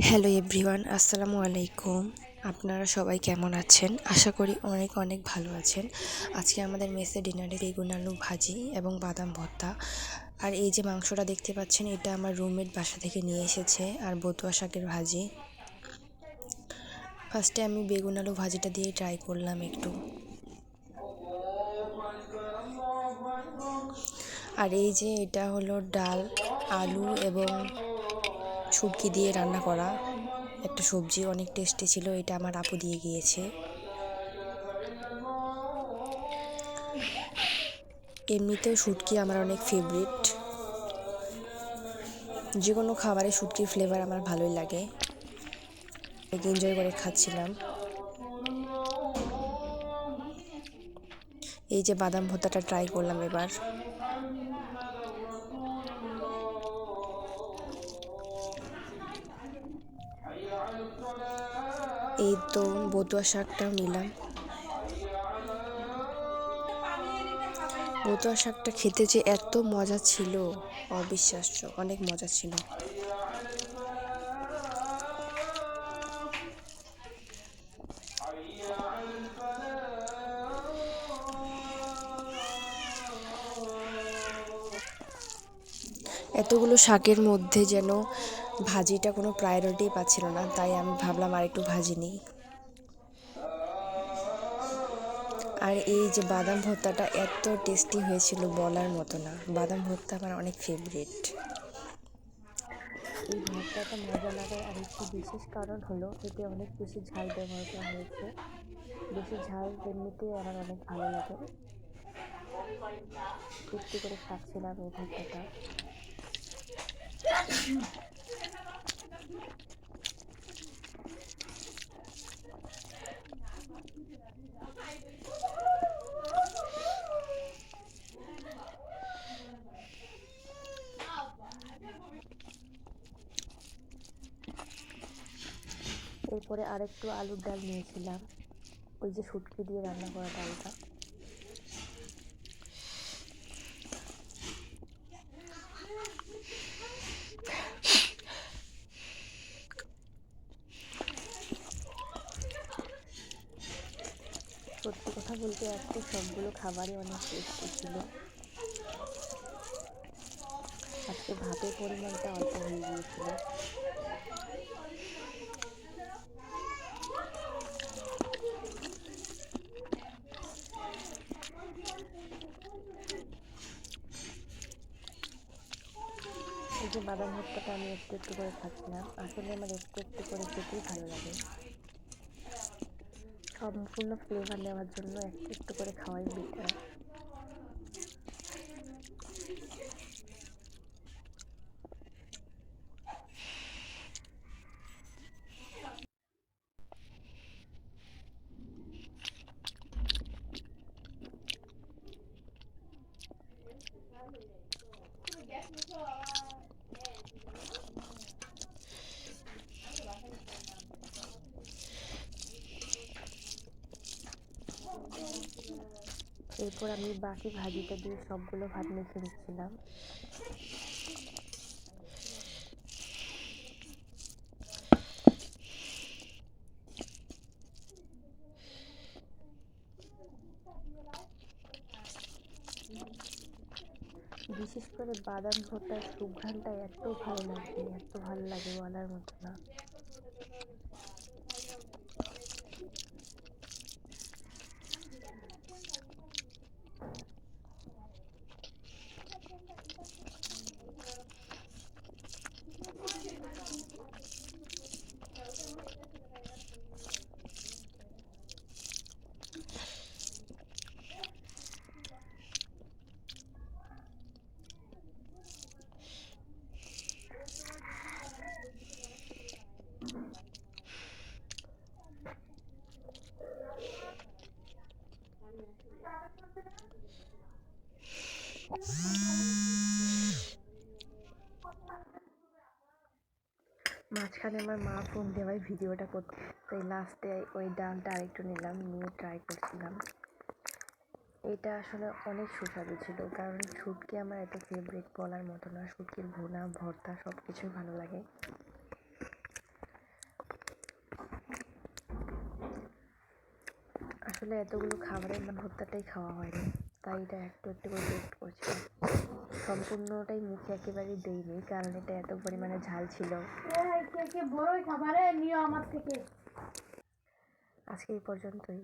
Hello everyone, আসসালামু আলাইকুম। আপনারা সবাই কেমন আছেন? আশা করি অনেক অনেক ভালো আছেন। আজকে আমাদের মেসে ডিনারে বেগুন আলু ভাজি এবং বাদাম ভর্তা। আর এই যে মাংসটা দেখতে পাচ্ছেন, এটা আমার রুমমেট বাসা থেকে নিয়ে এসেছে। আর বতুয়া শাকের ভাজি। ফার্স্টে আমি বেগুন আলু ভাজিটা দিয়ে ট্রাই করলাম একটু। আর এই যে এটা হলো ডাল, আলু এবং শুটকি দিয়ে রান্না করা একটা সবজি, অনেক টেস্টি ছিল। এটা আমার আপু দিয়ে গিয়েছে। এমনিতেও শুটকি আমার অনেক ফেভারিট। যে কোনো খাবারে শুটকির ফ্লেভার আমার ভালোই লাগে। এনজয় করে খাচ্ছিলাম। এই যে বাদাম ভর্তাটা ট্রাই করলাম এবার। এই তো বতুয়া শাকটাও নিলাম। বতুয়া শাকটা খেতে যে এত মজা ছিল, অবিশ্বাস্য, অনেক মজা ছিল। এতগুলো শাকের মধ্যে যেন ভাজিটা কোনো প্রায়োরিটি পাচ্ছিল না, তাই আমি ভাবলাম আর একটু ভাজি নিই। আর এই যে বাদাম ভর্তাটা এত টেস্টি হয়েছিল, বলার মতো না। বাদাম ভর্তা আমার অনেক ফেভারিট। এই ভর্তাটা মজা লাগার আরেকটি বিশেষ কারণ হলো এতে অনেক বেশি ঝাল ব্যবহার করা হয়েছে। বেশি ঝাল এমনিতেই আমার অনেক ভালো লাগে। তৃপ্তি করে খাচ্ছিলাম এই ভর্তাটা। এরপরে আরেকটু আলুর ডাল নিয়েছিলাম, ওই যে শুটকি দিয়ে রান্না করা ডালটা। সত্যি কথা বলতে আজকে সবগুলো খাবারই অনেক টেস্টি ছিল। আজকে ভাতের পরিমাণটা অল্প হয়ে গিয়েছিল। এই যে বাদাম ভর্তাটা আমি একটু একটু করে খাচ্ছিলাম। আসলে আমার একটু একটু করে খেতেই ভালো লাগে। সম্পূর্ণ ফ্লেভার নেওয়ার জন্য একটু একটু করে খাওয়াই বেটার। এরপর আমি বাকি ভাজিটা দিয়ে সবগুলো ভাত মেখে নিচ্ছিলাম। বিশেষ করে বাদাম ভর্তার সুঘ্রাণটা এত ভালো লাগে, এত ভালো লাগে, বলার মতো না। মাঝখানে আমার মা ফোন দেওয়ায় ভিডিওটা করতে, তাই লাস্টে ওই ডালটা আরেকটু নিলাম, নিয়ে ট্রাই করছিলাম। এটা আসলে অনেক সুস্বাদু ছিল, কারণ শুটকি আমার এত ফেভারিট, বলার মতো না। শুটকির ভুনা, ভর্তা সব কিছুই ভালো লাগে। আসলে এতগুলো খাবারের ভর্তাটাই খাওয়া হয়নি, তাই এটা একটু একটু করে টেস্ট করছিলাম। সম্পূর্ণটাই মুখে একেবারেই দেইনি, কারণ এটা এত পরিমাণে ঝাল ছিল। আজকে এই পর্যন্তই।